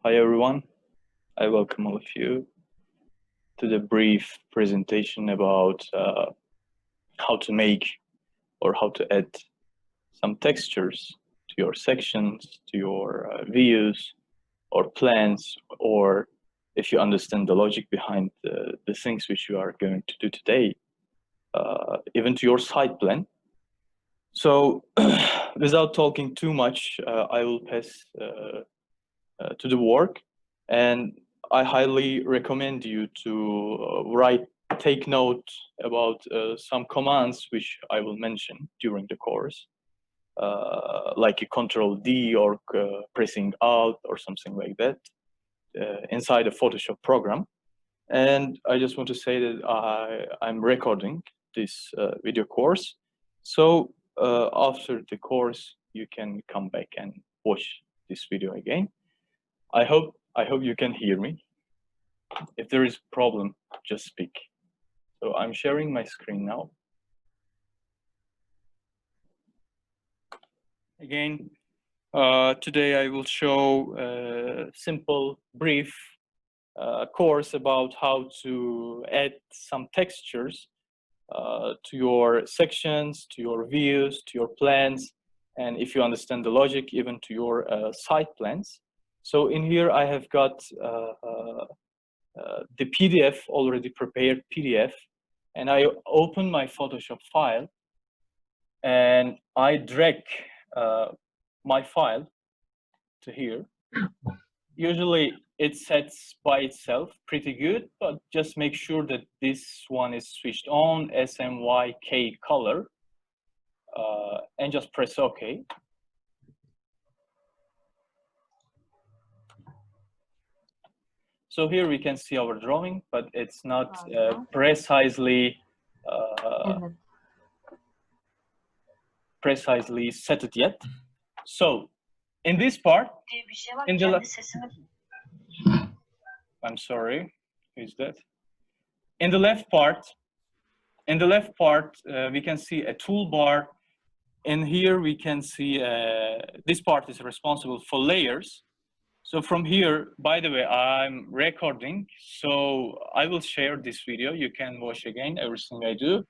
Hi everyone, I welcome all of you to the brief presentation about how to make or how to add some textures to your sections, to your views or plans, or if you understand the logic behind the things which you are going to do today, even to your site plan. So without talking too much, I will pass to the work, and I highly recommend you to take note about some commands which I will mention during the course, like a Control D or pressing Alt or something like that inside a Photoshop program. And I just want to say that I'm recording this video course, so after the course you can come back and watch this video again. I hope you can hear me. If there is a problem, just speak. So I'm sharing my screen now. Again, today I will show a simple, brief course about how to add some textures to your sections, to your views, to your plans, and if you understand the logic, even to your site plans. So in here I have got the PDF, already prepared PDF, and I open my Photoshop file and I drag my file to here. Usually it sets by itself pretty good, but just make sure that this one is switched on, SMYK color, and just press OK. So here we can see our drawing, but it's not precisely set it yet. So in this part, in the I'm sorry, who's that? In the left part, we can see a toolbar. In here we can see this part is responsible for layers. So from here, by the way, I'm recording, so I will share this video. You can watch again everything I do.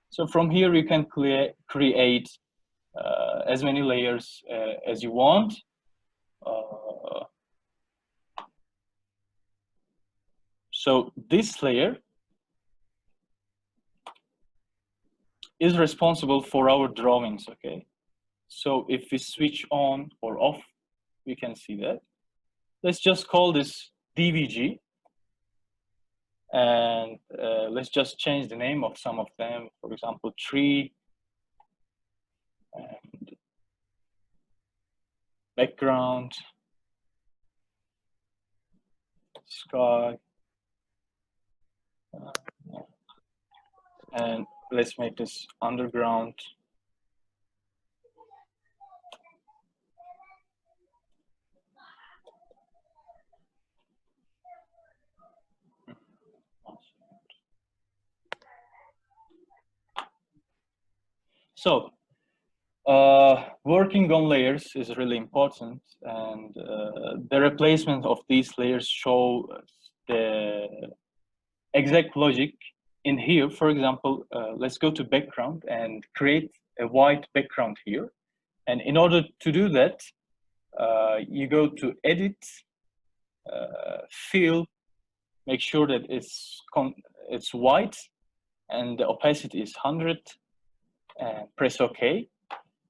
So from here you can create as many layers as you want. So this layer is responsible for our drawings, okay? So if we switch on or off, we can see that. Let's just call this DVG. And let's just change the name of some of them. For example, tree and background, sky, and let's make this underground. So working on layers is really important, and the replacement of these layers show the exact logic in here. For example, let's go to background and create a white background here. And in order to do that, you go to edit, fill, make sure that it's white and the opacity is 100, and press OK.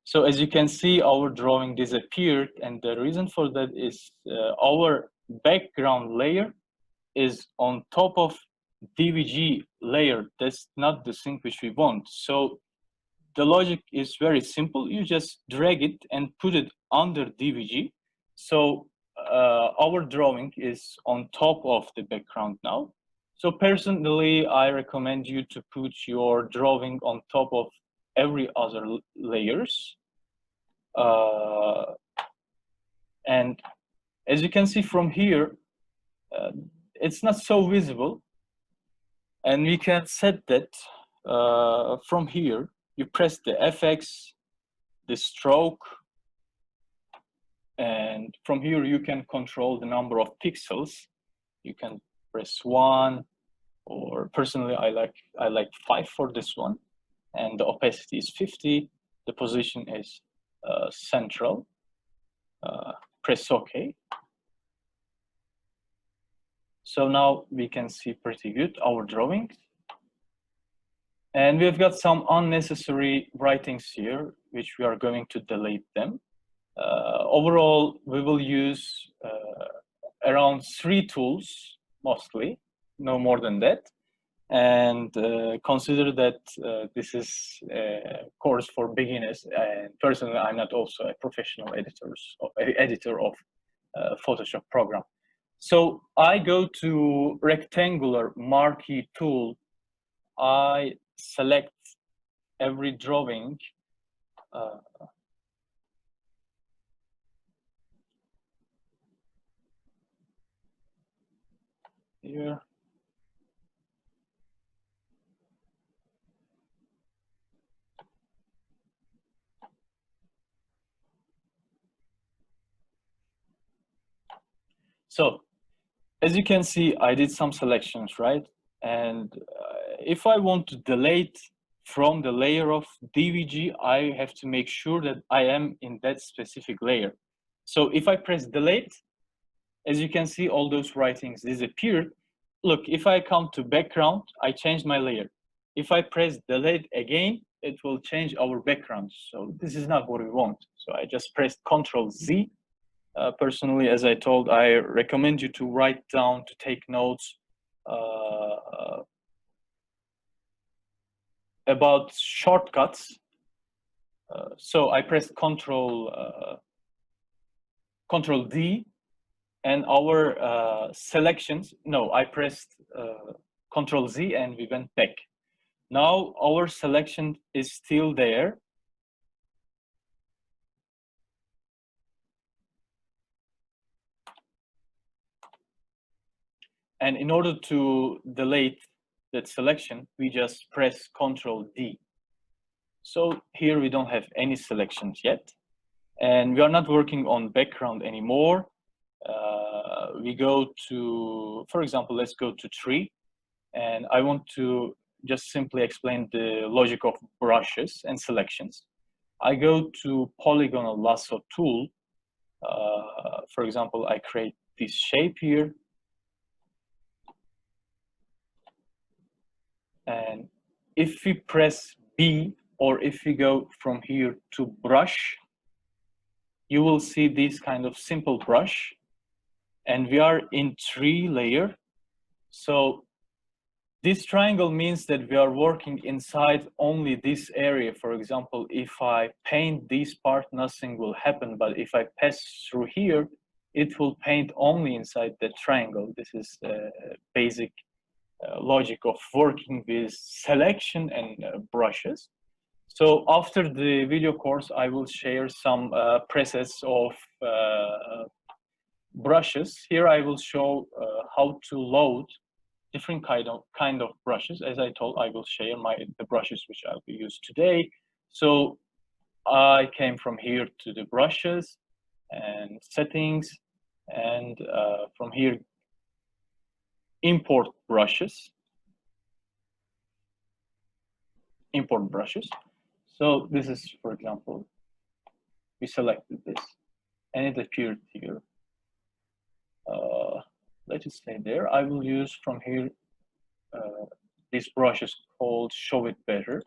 So as you can see, our drawing disappeared, and the reason for that is our background layer is on top of DVG layer. That's not the thing which we want. So the logic is very simple. You just drag it and put it under DVG. So our drawing is on top of the background now. So personally, I recommend you to put your drawing on top of every other layers. And as you can see from here, it's not so visible. And we can set that from here. You press the FX, the stroke, And from here, you can control the number of pixels. You can press 1, or personally, I like 5 for this one. And the opacity is 50. The position is central. Press OK. So now we can see pretty good our drawings. And we've got some unnecessary writings here, which we are going to delete them. Overall, we will use around 3 tools, mostly, no more than that. And consider that this is a course for beginners. And personally, I'm not also a professional editor of Photoshop program. So I go to rectangular marquee tool. I select every drawing. Here. So, as you can see, I did some selections, right? And if I want to delete from the layer of DVG, I have to make sure that I am in that specific layer. So if I press delete, as you can see, all those writings disappeared. Look, if I come to background, I change my layer. If I press delete again, it will change our background. So this is not what we want. So I just pressed Ctrl Z. Personally, as I told, I recommend you to write down, to take notes about shortcuts. So I pressed Ctrl D, and our selections. No, I pressed Ctrl Z, and we went back. Now our selection is still there. And in order to delete that selection, we just press Ctrl D. So here we don't have any selections yet. And we are not working on background anymore. We go to, for example, let's go to tree. And I want to just simply explain the logic of brushes and selections. I go to polygonal lasso tool. For example, I create this shape here. And if we press B, or if we go from here to brush, you will see this kind of simple brush. And we are in 3 layer. So this triangle means that we are working inside only this area. For example, if I paint this part, nothing will happen. But if I pass through here, it will paint only inside the triangle. This is the basic logic of working with selection and brushes. So after the video course, I will share some presets of brushes. Here I will show how to load different kind of brushes. As I told, I will share the brushes which I'll be used today. So I came from here to the brushes and settings, and from here import brushes. Import brushes. So this is, for example, we selected this, and it appeared here. Let it stay there. I will use from here this brush is called Show It Better.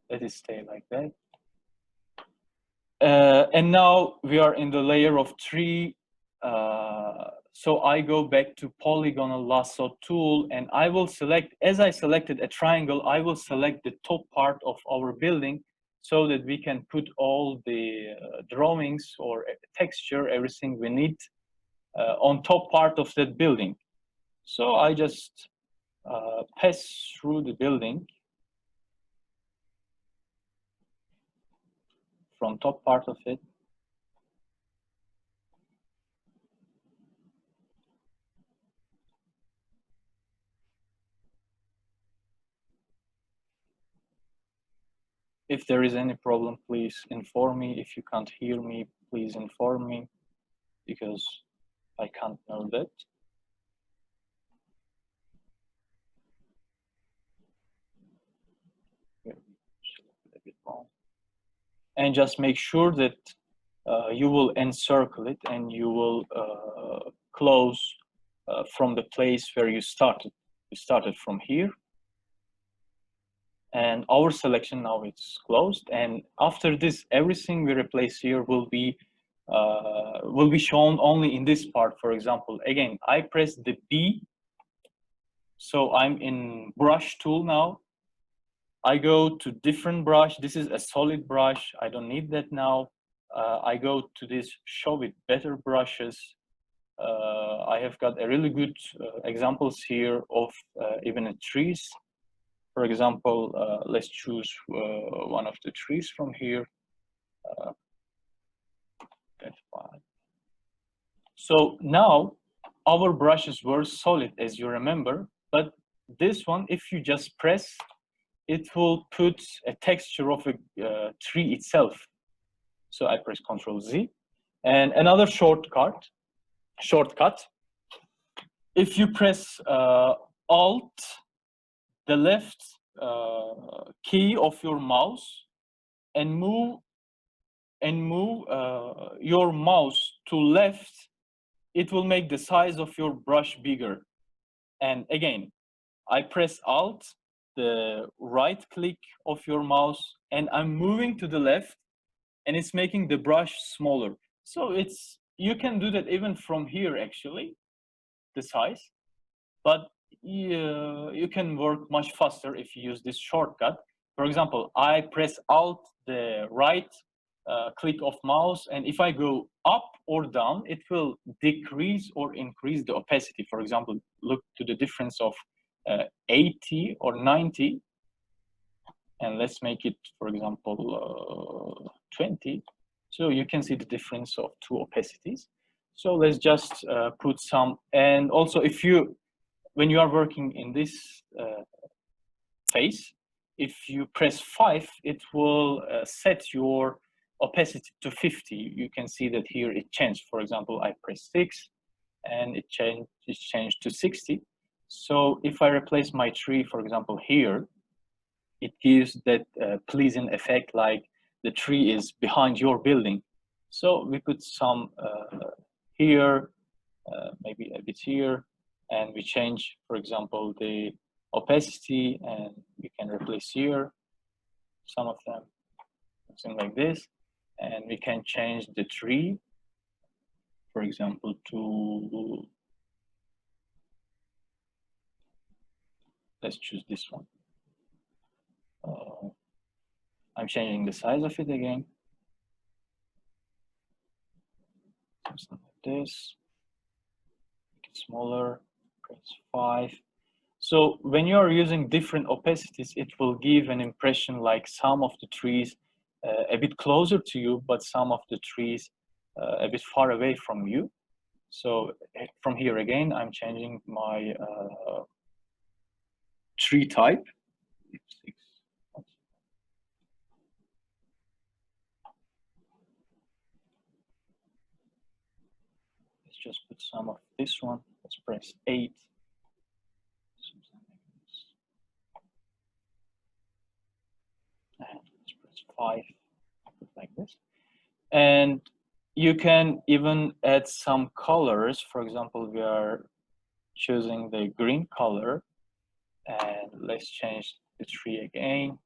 Let it stay like that. And now we are in the layer of tree. So I go back to polygonal lasso tool, and I will select, as I selected a triangle, I will select the top part of our building so that we can put all the drawings or texture, everything we need on top part of that building. So I just pass through the building from top part of it. If there is any problem, please inform me. If you can't hear me, please inform me, because I can't know that. A bit wrong. And just make sure that you will encircle it and you will close from the place where you started. You started from here. And our selection now it's closed. And after this, everything we replace here will be shown only in this part. For example, again, I press the B. So I'm in brush tool now. I go to different brush. This is a solid brush. I don't need that now. I go to this show with better brushes. I have got a really good examples here of even trees. For example, let's choose one of the trees from here. So now our brushes were solid, as you remember, but this one, if you just press, it will put a texture of a tree itself. So I press Ctrl Z. And another shortcut, if you press Alt, the left key of your mouse, and move your mouse to left, it will make the size of your brush bigger. And again, I press Alt, the right click of your mouse, and I'm moving to the left, and it's making the brush smaller. So you can do that even from here, actually, the size, but you can work much faster if you use this shortcut. For example, I press Alt, the right click of mouse, and if I go up or down, it will decrease or increase the opacity. For example, look to the difference of 80 or 90, and let's make it, for example, 20. So you can see the difference of two opacities. So let's just put some, and also when you are working in this phase, if you press 5, it will set your opacity to 50. You can see that here it changed. For example, I press 6 and it changed to 60. So if I replace my tree, for example, here, it gives that pleasing effect, like the tree is behind your building. So we put some here, maybe a bit here, and we change, for example, the opacity, and we can replace here some of them, something like this. And we can change the tree, for example, to, let's choose this one. I'm changing the size of it again. Something like this. Make it smaller, press 5. So when you are using different opacities, it will give an impression like some of the trees a bit closer to you, but some of the trees a bit far away from you. So from here again, I'm changing my tree type. Let's just put some of this one. Let's press 8. And let's press 5, like this. And you can even add some colors. For example, we are choosing the green color, and let's change the tree again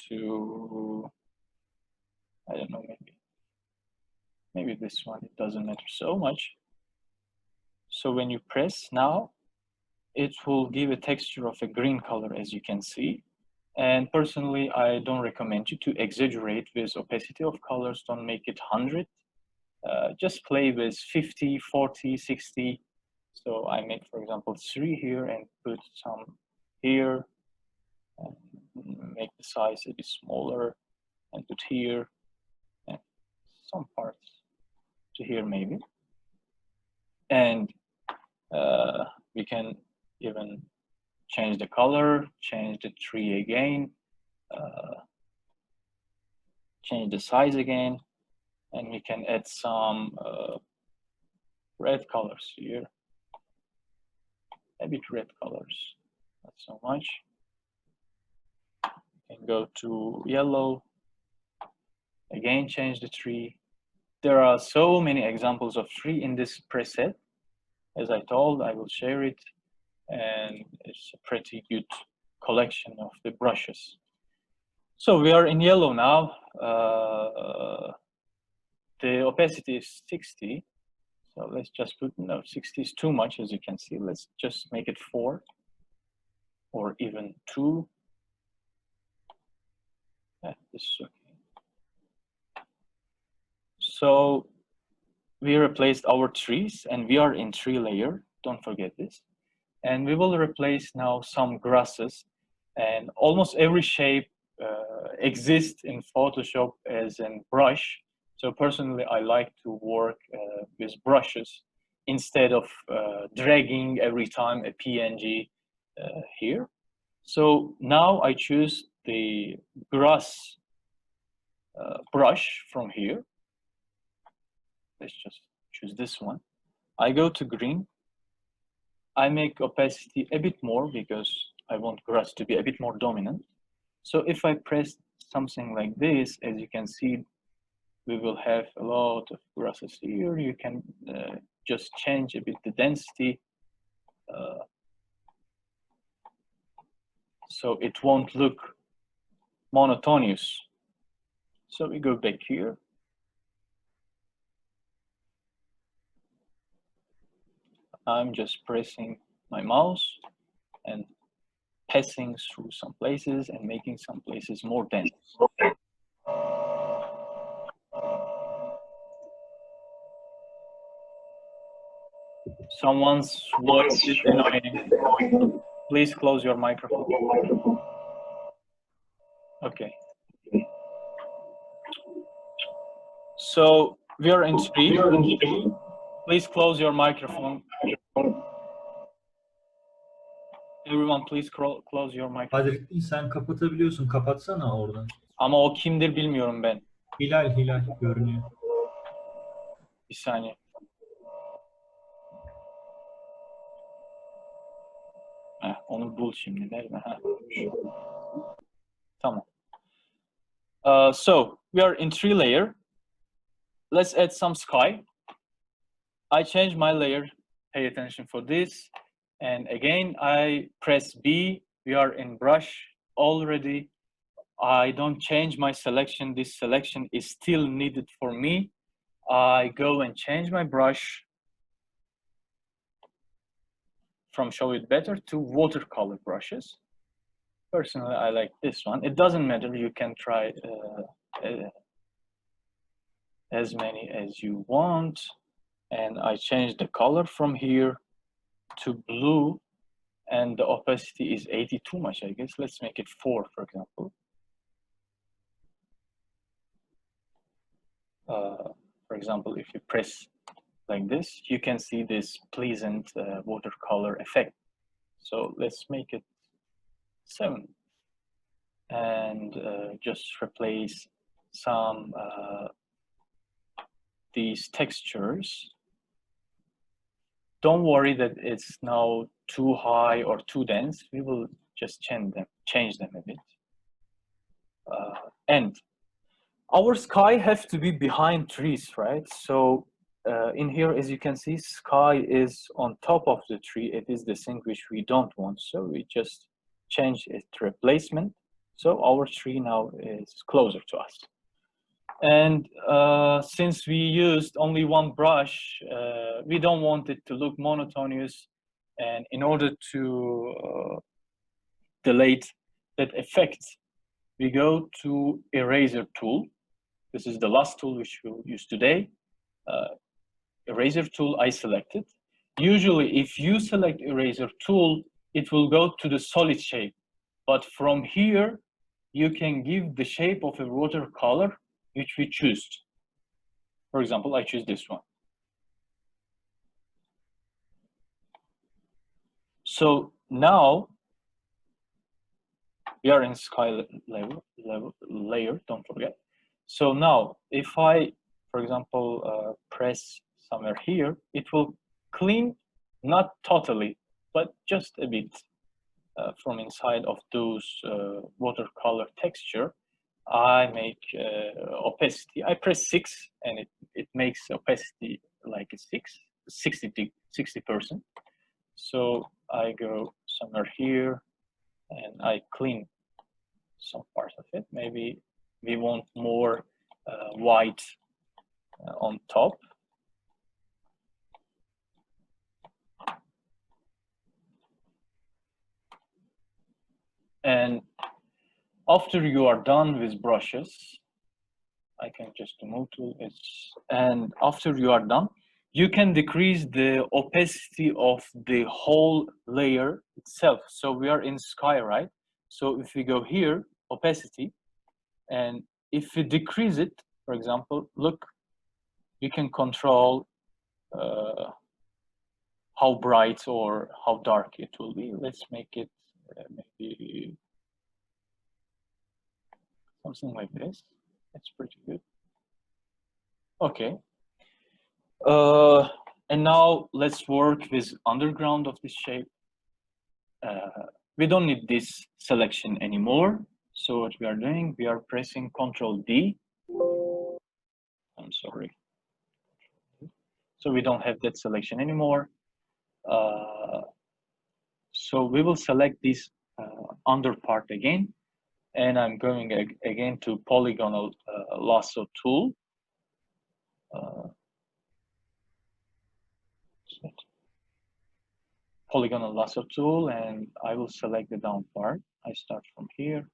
to, I don't know, maybe this one. It doesn't matter so much. So when you press now, it will give a texture of a green color, as you can see. And personally, I don't recommend you to exaggerate with opacity of colors. Don't make it 100. Just play with 50, 40, 60. So I make, for example, 3 here and put some here, and make the size a bit smaller, and put here, and some parts to here maybe. And we can even change the color, change the tree again. change the size again, and we can add some red colors here. A bit red colors, not so much. We can go to yellow. Again, change the tree. There are so many examples of tree in this preset. As I told, I will share it, and it's a pretty good collection of the brushes. So we are in yellow now. The opacity is 60. So let's just put, no, 60 is too much, as you can see. Let's just make it 4 or even 2. Yeah, this is okay. So we replaced our trees, and we are in tree layer. Don't forget this. And we will replace now some grasses, and almost every shape exists in Photoshop as a brush. So personally, I like to work with brushes instead of dragging every time a PNG here. So now I choose the grass brush from here. Let's just choose this one. I go to green. I make opacity a bit more because I want grass to be a bit more dominant. So if I press something like this, as you can see, we will have a lot of grasses here. You can just change a bit the density. So it won't look monotonous. So we go back here. I'm just pressing my mouse and passing through some places and making some places more dense. Someone's voice is annoying. Please close your microphone. Okay. So we are in tree. Please close your microphone. Everyone, please close your microphone. Badriddin, sen kapatabiliyorsun. Kapatsana oradan. Ama o kimdir bilmiyorum ben. Hilal görünüyor. Bir saniye. Onu bul şimdi, değil mi? Tamam. So we are in tree layer. Let's add some sky. I change my layer. Pay attention for this. And again, I press B. We are in brush already. I don't change my selection. This selection is still needed for me. I go and change my brush from Show It Better to watercolor brushes. Personally, I like this one. It doesn't matter. You can try as many as you want. And I change the color from here to blue, and the opacity is 80 too much, I guess. Let's make it 4, for example. For example, if you press like this, you can see this pleasant watercolor effect. So let's make it 7. And just replace some these textures. Don't worry that it's now too high or too dense. We will just change them a bit. And our sky has to be behind trees, right? So in here, as you can see, sky is on top of the tree. It is the thing which we don't want. So we just change its replacement. So our tree now is closer to us. And since we used only one brush, we don't want it to look monotonous. And in order to delete that effect, we go to eraser tool. This is the last tool which we'll use today. Eraser tool, I selected. Usually, if you select eraser tool, it will go to the solid shape. But from here, you can give the shape of a watercolor which we choose. For example, I choose this one. So now we are in sky layer, don't forget. So now if I, for example, press somewhere here, it will clean, not totally, but just a bit from inside of those watercolor texture. I make opacity. I press 6 and it makes opacity like a 60%. So I go somewhere here and I clean some part of it. Maybe we want more white on top. And after you are done with brushes, I can just move to it. And after you are done, you can decrease the opacity of the whole layer itself. So we are in sky, right? So if we go here, opacity, and if we decrease it, for example, look, you can control how bright or how dark it will be. Let's make it maybe something like this. That's pretty good. Okay. And now let's work with underground of this shape. We don't need this selection anymore. So what we are doing, we are pressing Ctrl D. I'm sorry. So we don't have that selection anymore. So we will select this under part again. And I'm going again to polygonal lasso tool. Polygonal lasso tool, and I will select the down part. I start from here.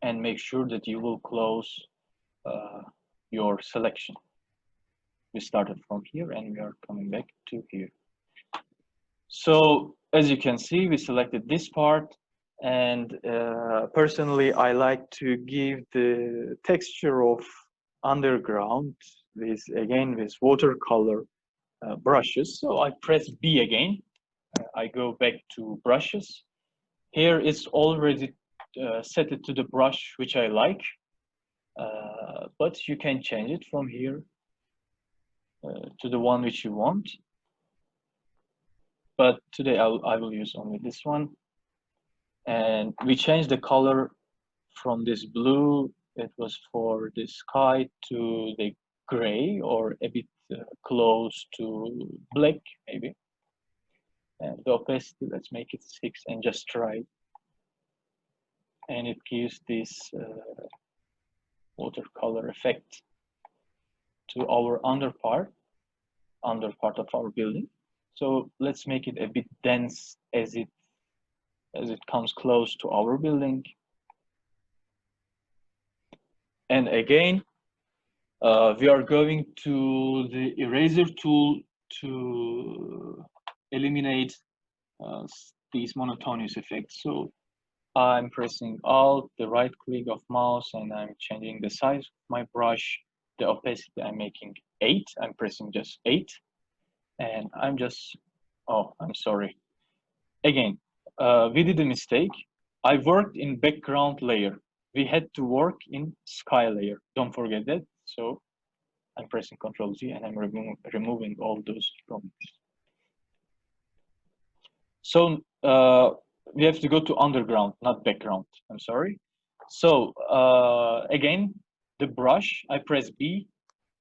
And make sure that you will close your selection. We started from here and we are coming back to here. So as you can see, we selected this part, and personally I like to give the texture of underground with, again, with watercolor brushes. So I press B again. I go back to brushes. Here it's already set it to the brush which I like, but you can change it from here to the one which you want. But today I will use only this one. And we changed the color from this blue, it was for the sky, to the gray, or a bit close to black maybe. And the opacity, let's make it 6 and just try it. And it gives this watercolor effect to our under part of our building. So let's make it a bit dense as it comes close to our building. And again, we are going to the eraser tool to eliminate these monotonous effects. So I'm pressing Alt, the right click of mouse, and I'm changing the size of my brush. The opacity I'm making 8. I'm pressing just 8. And I'm just, oh, I'm sorry. Again, we did a mistake. I worked in background layer. We had to work in sky layer. Don't forget that. So I'm pressing Ctrl Z and I'm removing all those properties. So we have to go to underground, not background. I'm sorry. So again, the brush, I press B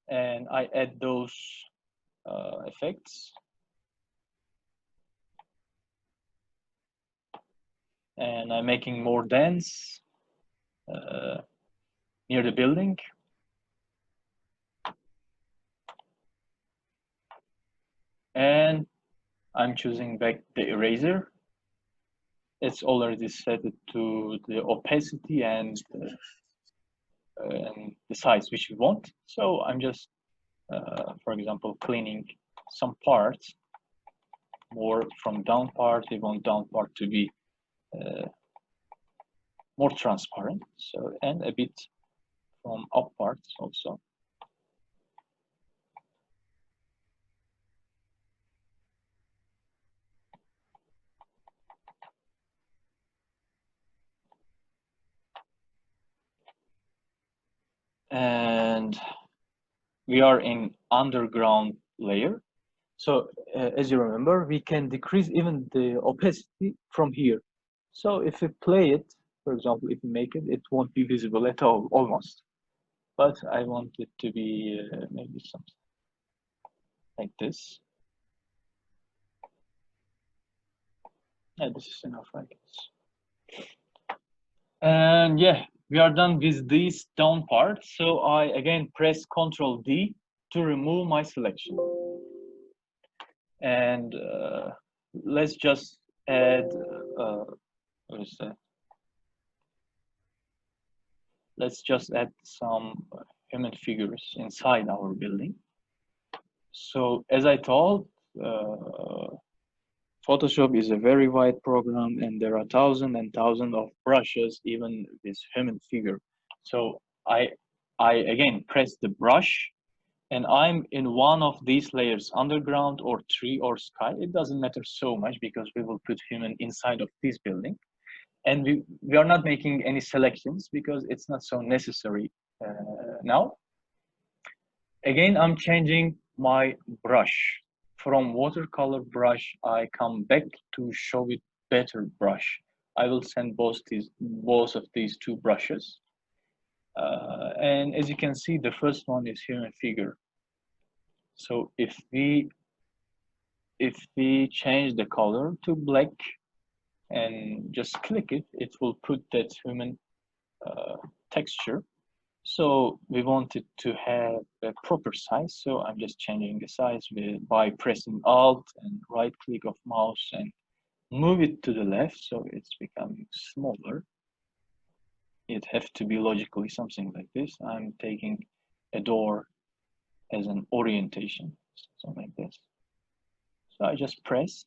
and I add those effects. And I'm making more dense near the building. And I'm choosing back the eraser. It's already set to the opacity and the size which you want. So I'm just for example, cleaning some parts more from down part. We want down part to be more transparent, so, and a bit from up parts also. And we are in underground layer. So as you remember, we can decrease even the opacity from here. So if we play it, for example, if we make it, it won't be visible at all, almost. But I want it to be maybe something like this. Yeah, this is enough, I guess. And yeah, we are done with this down part. So I again press Ctrl D to remove my selection. And let's just add, what is that? Let's just add some human figures inside our building. So as I told, Photoshop is a very wide program, and there are thousands and thousands of brushes, even with human figure. So I again press the brush, and I'm in one of these layers, underground or tree or sky. It doesn't matter so much because we will put human inside of this building. And we are not making any selections because it's not so necessary now. Again, I'm changing my brush. From watercolor brush, I come back to show it better brush. I will send both of these two brushes. And as you can see, the first one is human figure. So if we change the color to black and just click it, it will put that human texture. So we want it to have a proper size. So I'm just changing the size by pressing Alt and right click of mouse and move it to the left. So it's becoming smaller. It has to be logically something like this. I'm taking a door as an orientation, something like this. So I just press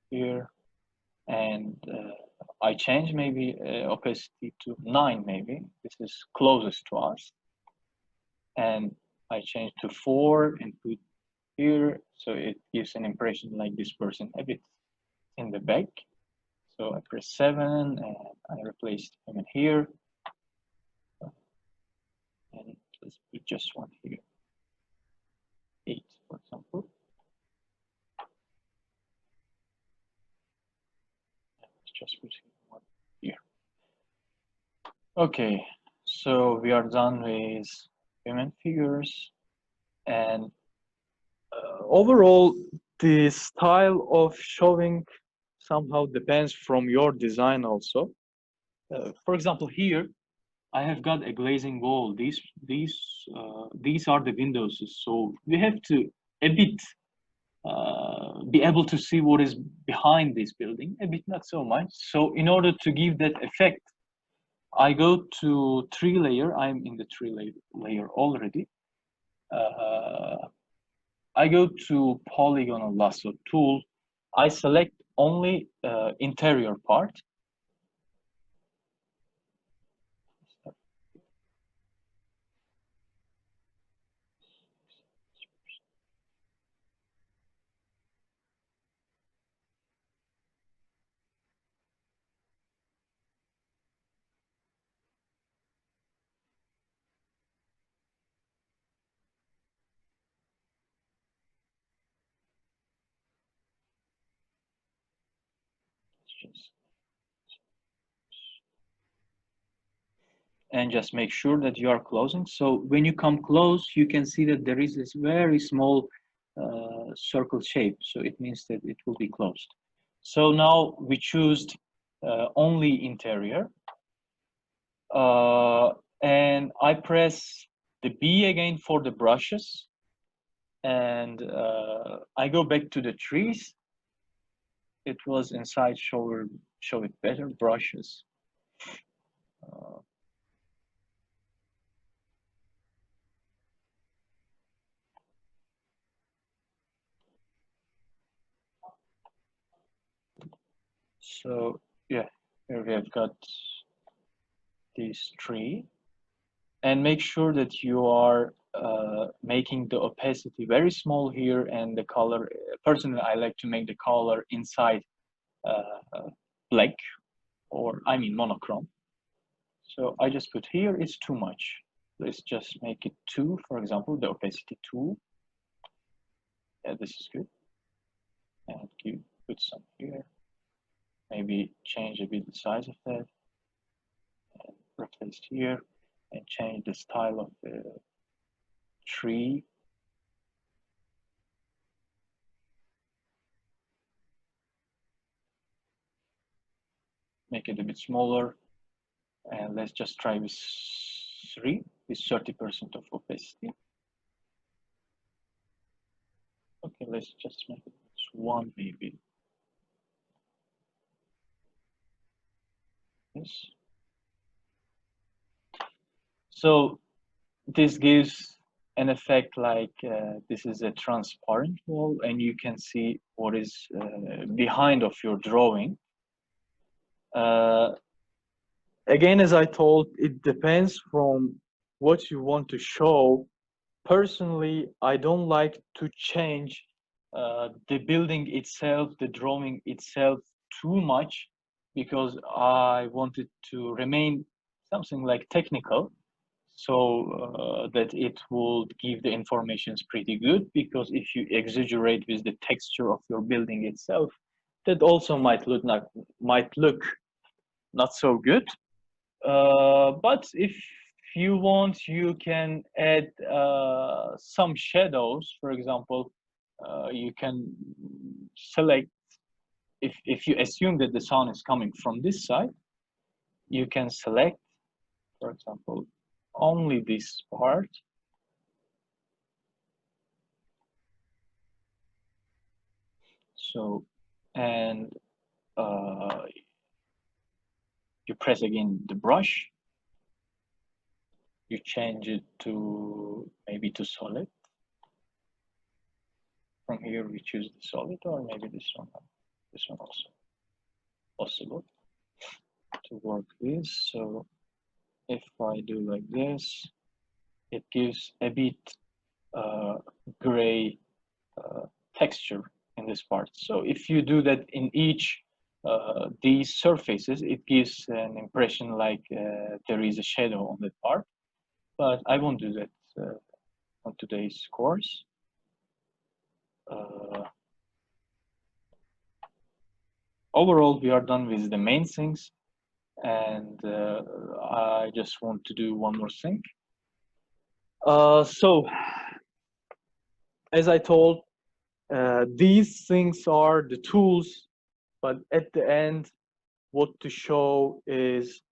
here, and I change maybe opacity to 9 maybe. This is closest to us. And I change to 4 and put here, so it gives an impression like this person a bit in the back. So I press 7 and I replace him in here. And let's put just one here. 8, for example. Let's just put one here. Okay, so we are done with human figures, and overall the style of showing somehow depends from your design also. For example, here I have got a glazing wall. These are the windows, so we have to a bit be able to see what is behind this building, a bit, not so much. So in order to give that effect, I go to 3 layer. I'm in the 3 layer already. I go to polygonal lasso tool. I select only interior part. And just make sure that you are closing. So when you come close, you can see that there is this very small circle shape. So it means that it will be closed. So now we choose only interior. And I press the B again for the brushes. And I go back to the trees. It was inside show it better, brushes. So yeah, here we have got these three, and make sure that you are making the opacity very small here, and the color. Personally, I like to make the color inside black, or I mean monochrome. So I just put here, it's too much. Let's just make it 2, for example, the opacity 2. Yeah, this is good. And you put some here. Maybe change a bit the size of that. And replace here. And change the style of the tree. Make it a bit smaller. And let's just try with 3, with 30% of opacity. Okay, let's just make it 1 maybe. Yes. So this gives an effect like this is a transparent wall, and you can see what is behind of your drawing. Again, as I told, it depends from what you want to show. Personally, I don't like to change the building itself, the drawing itself too much, because I want it to remain something like technical, so that it will give the informations pretty good. Because if you exaggerate with the texture of your building itself, that also might look not so good. But if you want, you can add some shadows. For example, you can select, if you assume that the sun is coming from this side, you can select, for example, only this part. So, and you press again the brush, you change it to maybe to solid. From here we choose the solid, or maybe this one also possible to work with. So if I do like this, it gives a bit gray texture in this part. So if you do that in each these surfaces, it gives an impression like there is a shadow on that part. But I won't do that on today's course. Overall, we are done with the main things, and I just want to do one more thing. So, as I told, these things are the tools, but at the end, what to show is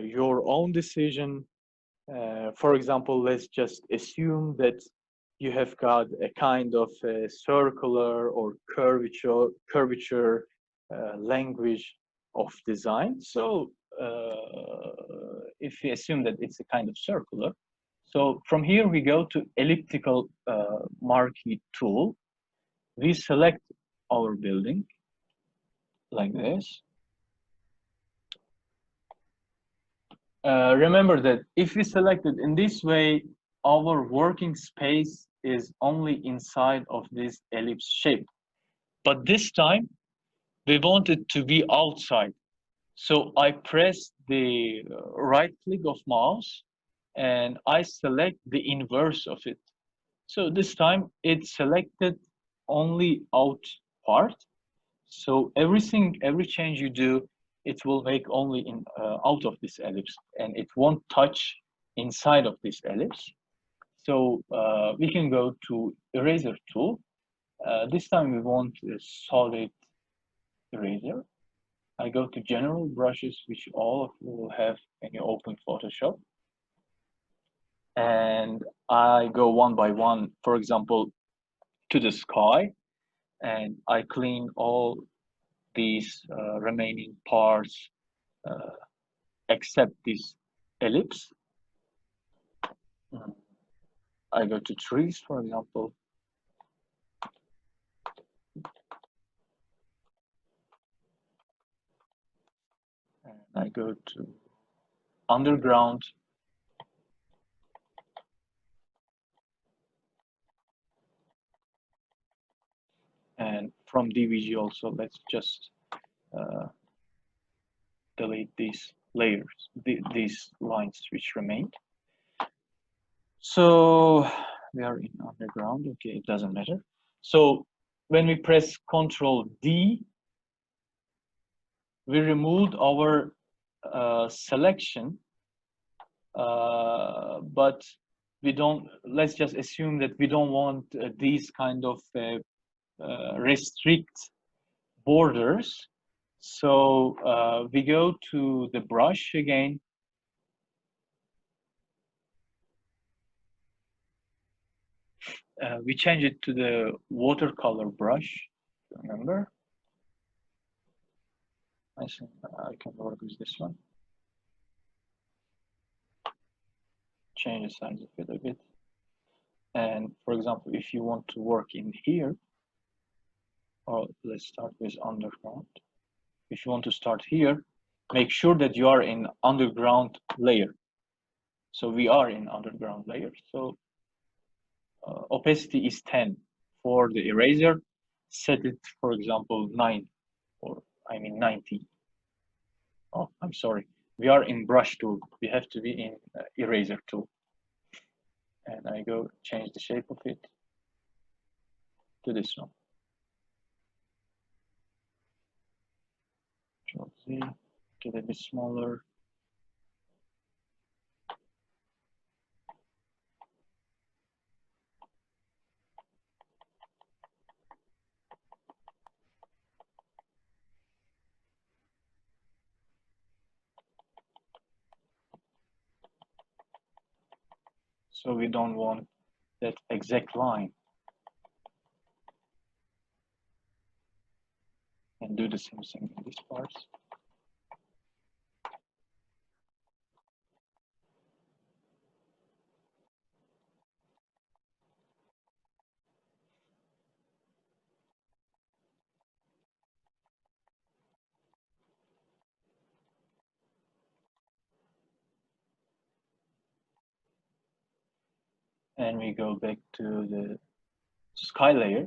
your own decision. For example, let's just assume that you have got a kind of a circular or curvature language of design. So if we assume that it's a kind of circular, so from here we go to elliptical marquee tool. We select our building like this. Remember that if we select it in this way, our working space is only inside of this ellipse shape. But this time, we want it to be outside. So I press the right click of mouse, and I select the inverse of it. So this time, it's selected only out part. So every change you do, it will make only in out of this ellipse, and it won't touch inside of this ellipse. So we can go to eraser tool. This time we want a solid eraser. I go to general brushes, which all of you will have when you open Photoshop. And I go one by one, for example, to the sky, and I clean all these remaining parts except this ellipse. I go to trees, for example. I go to underground. And from DVG also, let's just delete these layers, these lines which remained. So we are in underground, okay, it doesn't matter. So when we press Ctrl D, we removed our selection, but we don't, let's just assume that we don't want these kind of restrict borders. So we go to the brush again. We change it to the watercolor brush, remember? I think I can work with this one. Change the size of it a bit. And for example, if you want to work in here, or let's start with underground. If you want to start here, make sure that you are in underground layer. So we are in underground layer. So opacity is 10 for the eraser. Set it, for example, 9, or I mean 90. Oh, I'm sorry. We are in brush tool. We have to be in eraser tool. And I go change the shape of it to this one. Control Z, get a bit smaller. So we don't want that exact line. And do the same thing in this part. And we go back to the sky layer.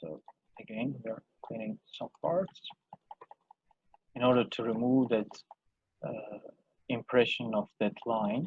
So again, we are cleaning some parts in order to remove that impression of that line.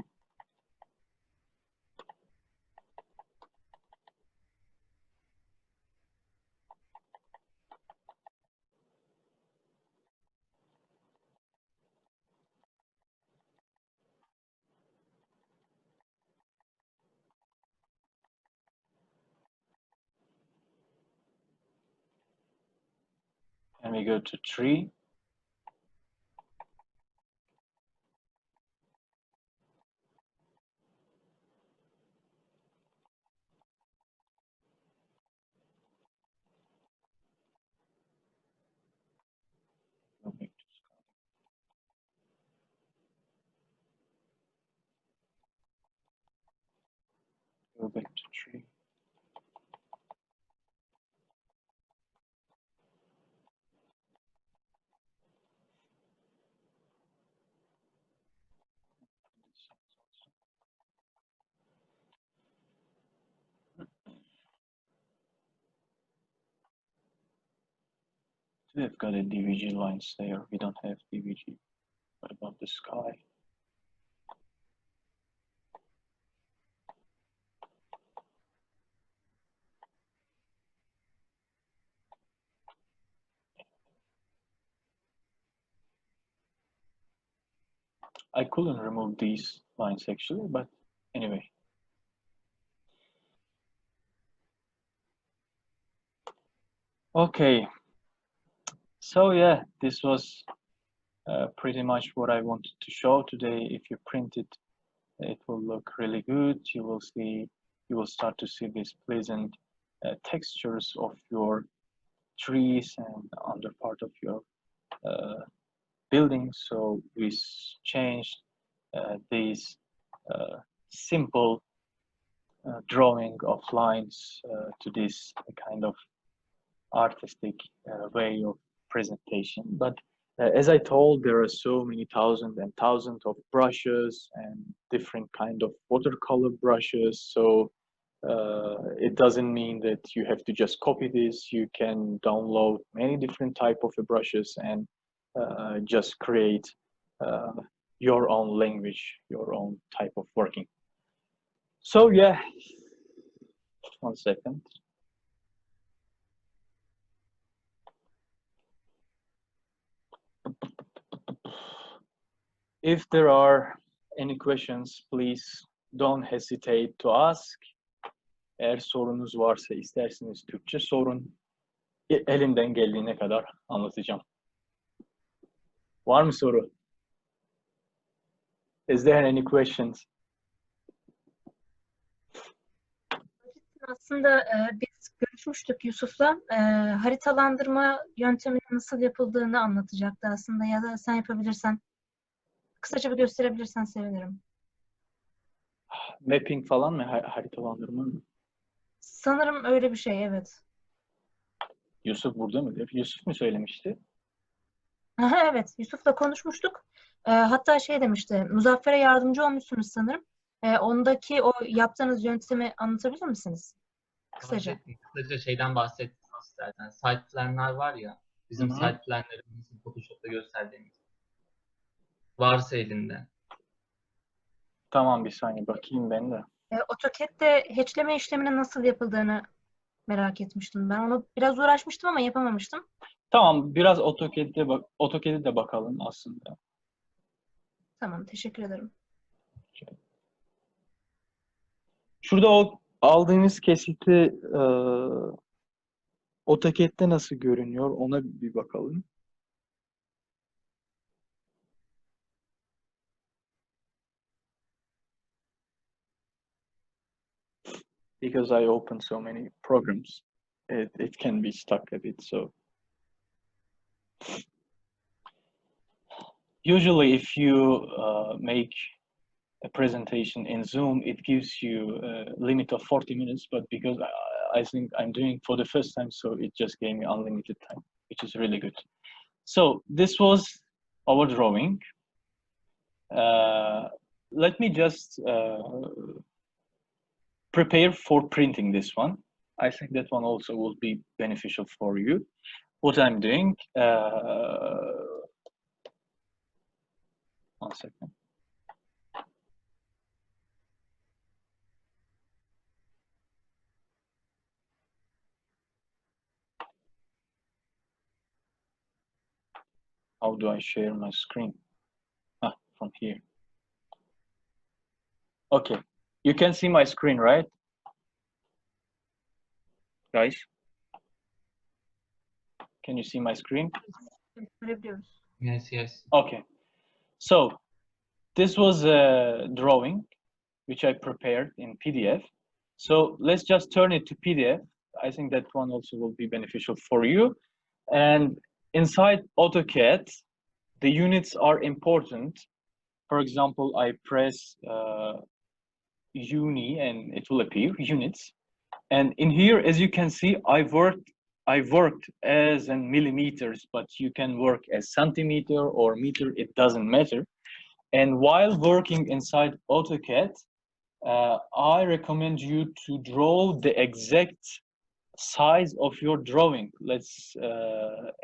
And we go to tree. Go back to tree. We've got a DVG lines there. We don't have DVG. What about the sky? I couldn't remove these lines actually, but anyway. Okay. So yeah, this was pretty much what I wanted to show today. If you print it, it will look really good. You will start to see these pleasant textures of your trees and under part of your building. So we changed these simple drawing of lines to this kind of artistic way of presentation. But as I told, there are so many thousands and thousands of brushes and different kind of watercolor brushes. So it doesn't mean that you have to just copy this. You can download many different type of brushes and just create your own language, your own type of working. So yeah, 1 second. If there are any questions, please don't hesitate to ask. Eğer sorunuz varsa isterseniz Türkçe sorun. Elimden geldiğine kadar anlatacağım. Var mı soru? Is there any questions? Aslında biz görüşmüştük Yusuf'la. Haritalandırma yönteminin nasıl yapıldığını anlatacaktı aslında, ya da sen yapabilirsen. Kısaca bir gösterebilirsen sevinirim. Mapping falan mı? Haritalandırma mı? Sanırım öyle bir şey, evet. Yusuf burada mıdır? Yusuf mu söylemişti? Evet, Yusuf'la konuşmuştuk. Hatta şey demişti, Muzaffer'e yardımcı olmuşsunuz sanırım. Ondaki o yaptığınız yöntemi anlatabilir misiniz? Kısaca. Kısaca şeyden bahsettiniz zaten. Site planlar var ya, bizim site planlarımızı Photoshop'ta gösterdiğimiz. Varsa elinde. Tamam, bir saniye bakayım ben de. AutoCAD'de hatchleme işleminin nasıl yapıldığını merak etmiştim. Ben onu biraz uğraşmıştım ama yapamamıştım. Tamam, biraz AutoCAD'e de bakalım aslında. Tamam, teşekkür ederim. Şurada o aldığınız kesiti AutoCAD'de nasıl görünüyor? Ona bir bakalım. Because I opened so many programs, it can be stuck a bit. So usually if you make a presentation in Zoom, it gives you a limit of 40 minutes, but because I think I'm doing for the first time, so it just gave me unlimited time, which is really good. So this was our drawing. Let me just prepare for printing this one. I think that one also will be beneficial for you. What I'm doing, 1 second. How do I share my screen? From here. Okay, you can see my screen, right? Guys, can you see my screen? Yes, yes. Okay, so this was a drawing which I prepared in PDF. So let's just turn it to PDF. I think that one also will be beneficial for you. And inside AutoCAD, the units are important. For example, I press uni and it will appear units. And in here, as you can see, I worked as in millimeters, but you can work as centimeter or meter, it doesn't matter. And while working inside AutoCAD, I recommend you to draw the exact size of your drawing. Let's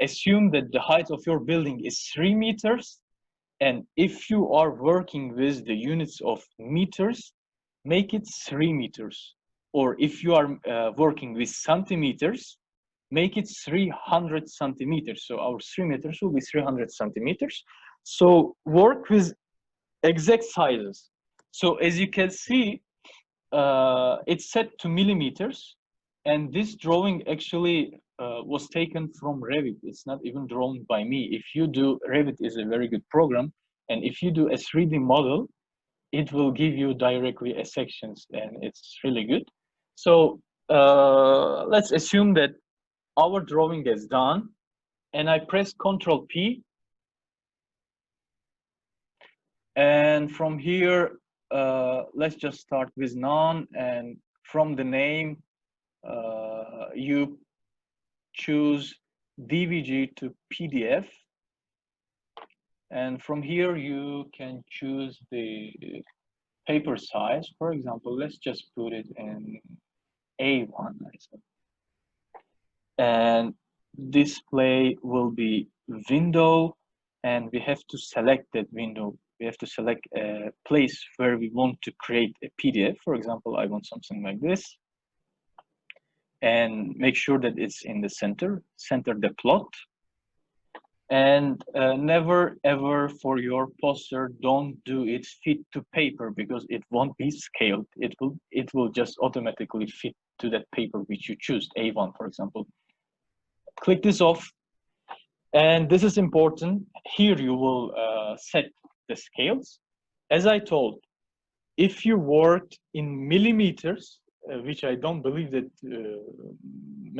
assume that the height of your building is 3 meters. And if you are working with the units of meters, make it 3 meters. Or if you are working with centimeters, make it 300 centimeters. So our 3 meters will be 300 centimeters. So work with exact sizes. So as you can see, it's set to millimeters. And this drawing actually was taken from Revit. It's not even drawn by me. If you do, Revit is a very good program. And if you do a 3D model, it will give you directly a sections, and it's really good. So let's assume that our drawing is done, and I press Ctrl P. And from here, let's just start with none. And from the name, you choose DVG to PDF. And from here, you can choose the paper size. For example, let's just put it in A1. And display will be window, and we have to select that window. We have to select a place where we want to create a PDF. For example, I want something like this. And make sure that it's in the center the plot. And never ever for your poster, don't do it fit to paper, because it won't be scaled. It will just automatically fit to that paper which you choose, A1 for example. Click this off, and this is important. Here you will set the scales. As I told, if you worked in millimeters, which I don't believe that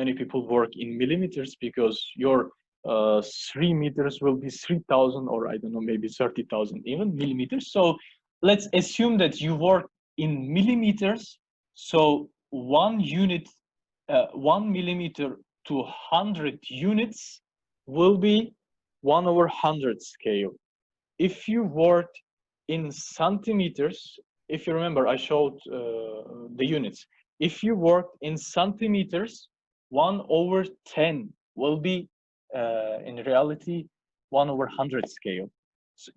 many people work in millimeters, because your 3 meters will be 3,000, or I don't know, maybe 30,000 even millimeters. So let's assume that you work in millimeters. So 1 unit, 1 millimeter to 100 units will be 1/100 scale. If you work in centimeters, if you remember, I showed the units. If you work in centimeters, 1/10 will be in reality 1/100 scale.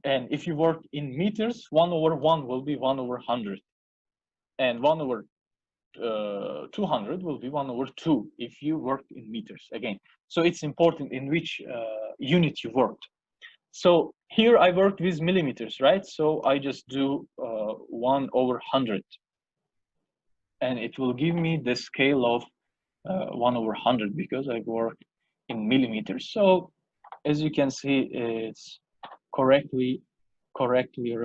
And if you work in meters, 1/1 will be 1/100, and 1/200 will be 1/2 if you work in meters again. So it's important in which unit you worked. So here I worked with millimeters, right? So I just do 1/100, and it will give me the scale of 1/100 because I worked in millimeters. So as you can see, it's correctly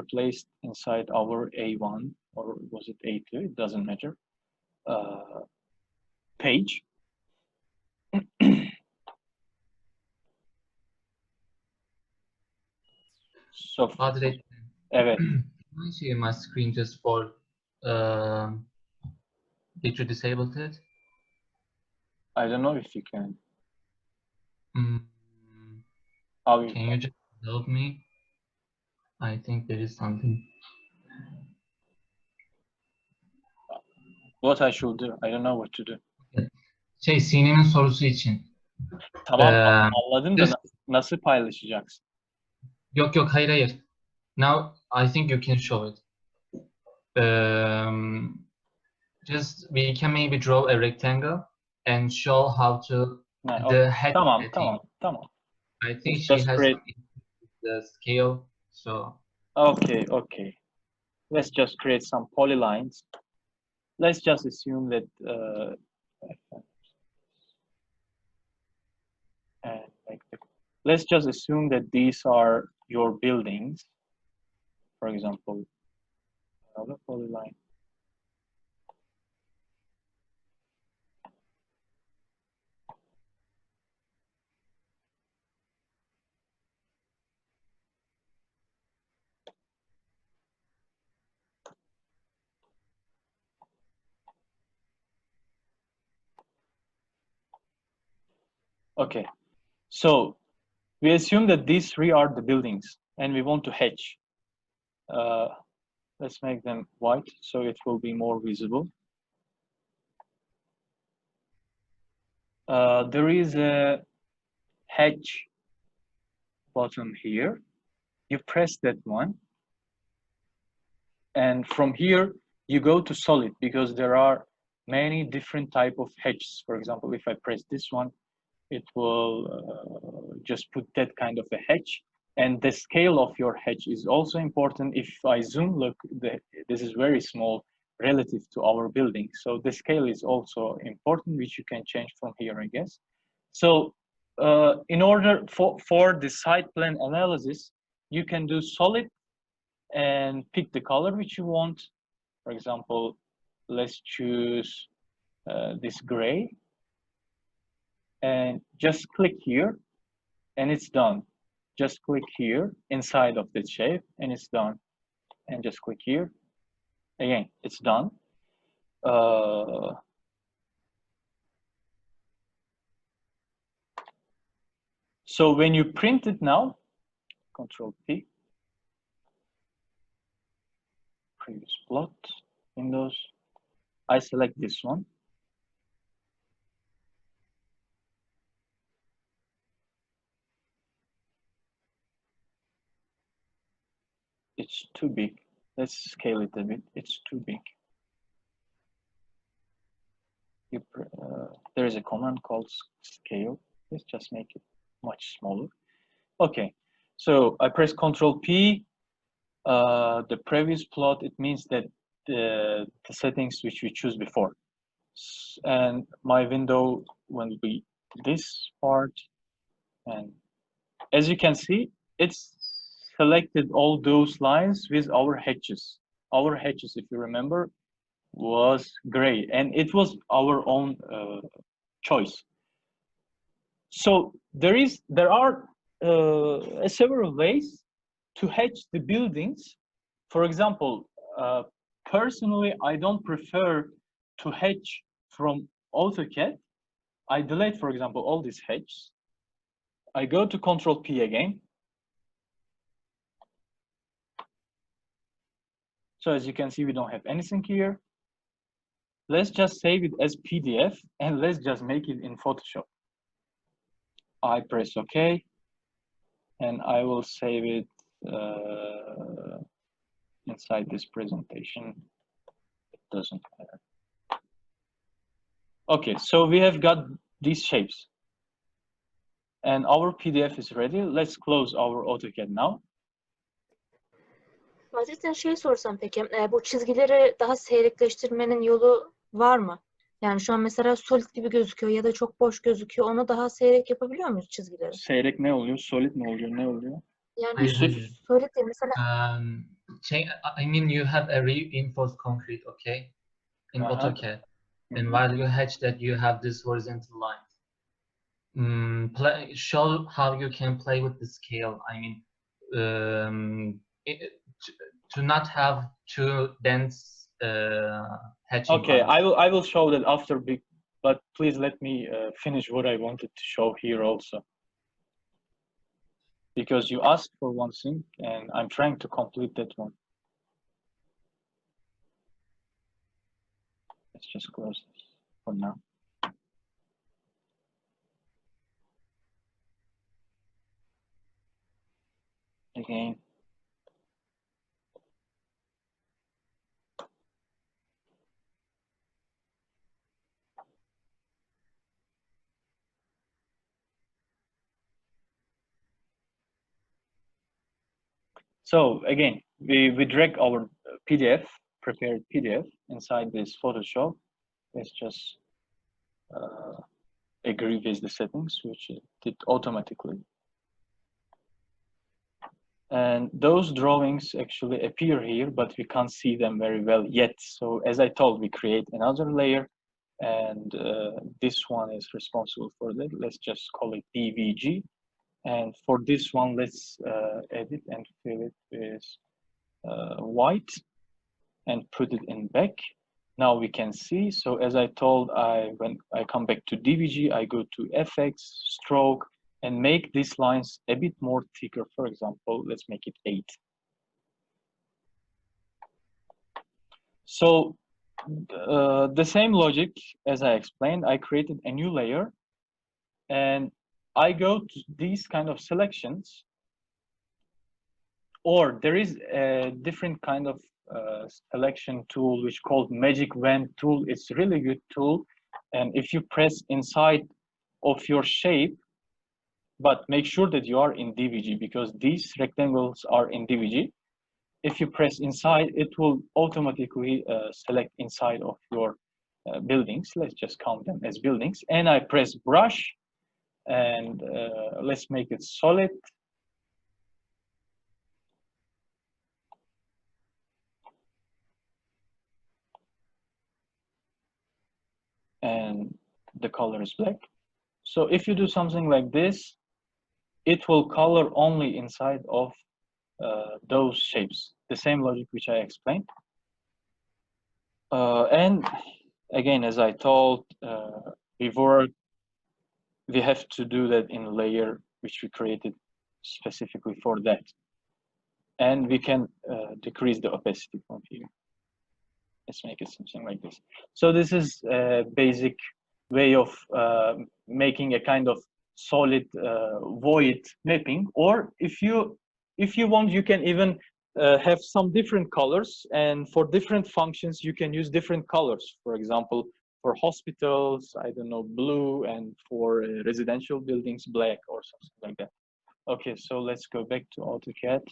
replaced inside our A1, or was it A2? It doesn't matter. Page. So Badriddin, evet. can I share my screen just for did you disable it? I don't know if you can. Mm, How you can you just help me? I think there is something. What I should do? I don't know what to do. Sinem'in sorusu için. Tamam, anladım da nasıl paylaşacaksın? Yok hayır. Now I think you can show it. Just we can maybe draw a rectangle and show how to the head. Tamam. I think Let's she just has create the scale. So okay. Let's just create some polylines. Let's just assume that let's just assume that these are your buildings. For example, another polyline. Okay, so we assume that these three are the buildings, and we want to hatch. Let's make them white so it will be more visible. There is a hatch button here. You press that one, and from here you go to solid, because there are many different type of hatches. For example, if I press this one, it will just put that kind of a hatch. And the scale of your hatch is also important. If I zoom, look, this is very small relative to our building. So the scale is also important, which you can change from here, I guess. So in order for the site plan analysis, you can do solid and pick the color which you want. For example, let's choose this gray, and just click here and it's done. Just click here inside of the shape and it's done. And just click here. Again, it's done. So when you print it now, Control P, previous plot, Windows, I select this one. It's too big. Let's scale it a bit. It's too big. There is a command called scale. Let's just make it much smaller. Okay, so I press Control P. The previous plot, it means that the settings which we choose before. And my window will be this part. And as you can see, it's selected all those lines with our hatches. Our hatches, if you remember, was gray, and it was our own choice. So there are several ways to hatch the buildings. For example, personally, I don't prefer to hatch from AutoCAD. I delete, for example, all these hatches. I go to Control P again. So as you can see, we don't have anything here. Let's just save it as PDF and let's just make it in Photoshop. I press OK, and I will save it inside this presentation. It doesn't matter. Okay, so we have got these shapes. And our PDF is ready. Let's close our AutoCAD now. Badriddin, şey sorsam peki, bu çizgileri daha seyrekleştirmenin yolu var mı? Yani şu an mesela solid gibi gözüküyor ya da çok boş gözüküyor. Onu daha seyrek yapabiliyor muyuz çizgileri? Seyrek ne oluyor? Solid ne oluyor? Ne oluyor? Yani Hayır. solid değil mesela. I mean, you have a reinforced concrete, okay, in AutoCAD, and while you hatch that, you have this horizontal line. Show how you can play with the scale. I mean, to not have too dense hatching. Okay, lines. I will show that after, but please let me finish what I wanted to show here also. Because you asked for one thing and I'm trying to complete that one. Let's just close this for now. Again. So again, we drag our PDF, prepared PDF inside this Photoshop. Let's just agree with the settings, which it did automatically. And those drawings actually appear here, but we can't see them very well yet. So as I told, we create another layer, and this one is responsible for that. Let's just call it DVG. And for this one, let's edit and fill it with white and put it in back. Now we can see. So as I told, when I come back to DVG, I go to FX, stroke, and make these lines a bit more thicker. For example, let's make it 8. So the same logic as I explained, I created a new layer, and I go to these kind of selections, or there is a different kind of selection tool which called Magic Wand tool. It's a really good tool, and if you press inside of your shape, but make sure that you are in DVG, because these rectangles are in DVG. If you press inside, it will automatically select inside of your buildings. Let's just count them as buildings, and I press brush, and let's make it solid. And the color is black. So if you do something like this, it will color only inside of those shapes. The same logic which I explained. And again, as I told before, we have to do that in layer which we created specifically for that. And we can decrease the opacity from here. Let's make it something like this. So this is a basic way of making a kind of solid void mapping. Or if you want, you can even have some different colors, and for different functions you can use different colors. For example, for hospitals, I don't know, blue, and for residential buildings, black, or something like that. Okay, so let's go back to AutoCAD.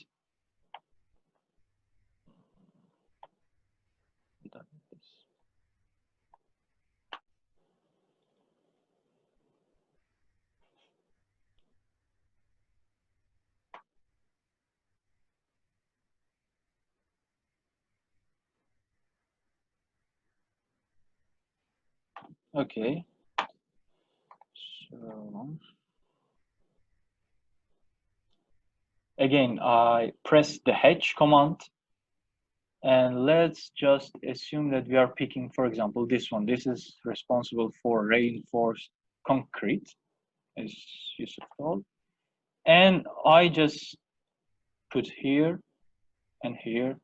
Okay, so again, I press the H command, and let's just assume that we are picking, for example, this one. This is responsible for reinforced concrete, as Yusuf told. And I just put here, and here,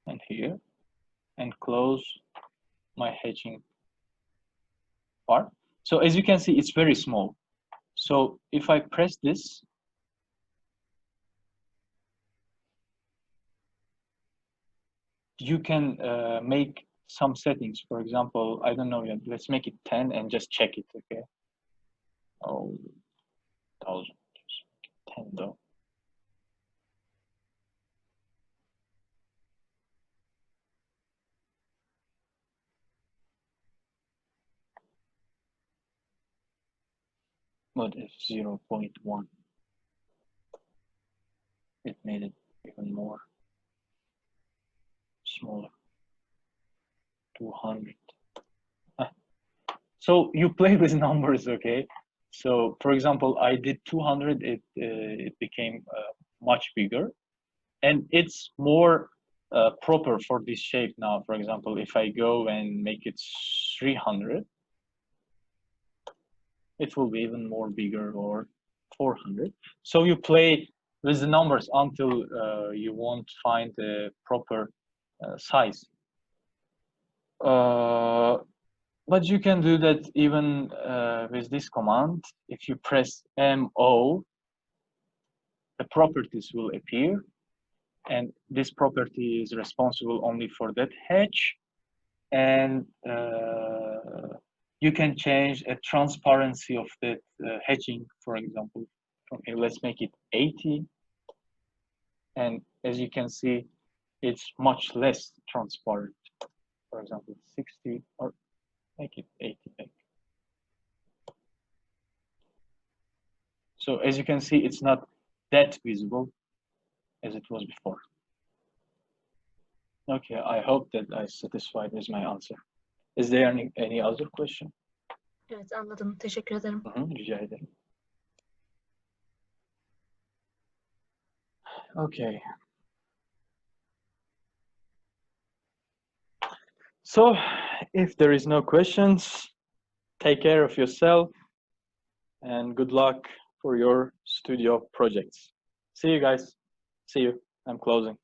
and here, and close my hatching part. So as you can see, it's very small. So if I press this, you can make some settings. For example, I don't know, let's make it 10 and just check it, okay? Oh, 1000, 10 though. But if 0.1, it made it even more smaller. 200. So you play with numbers, okay? So for example, I did 200, it became much bigger, and it's more proper for this shape now. For example, if I go and make it 300, it will be even more bigger, or 400. So you play with the numbers until you won't find the proper size. But you can do that even with this command. If you press MO, the properties will appear, and this property is responsible only for that hatch. And you can change a transparency of that hatching, for example. From here, let's make it 80. And as you can see, it's much less transparent. For example, 60, or make it 80. So as you can see, it's not that visible as it was before. Okay, I hope that I satisfied with my answer. Is there any other question? Evet, anladım. Teşekkür ederim. Rica ederim. Okay. So, if there is no questions, take care of yourself, and good luck for your studio projects. See you guys. See you. I'm closing.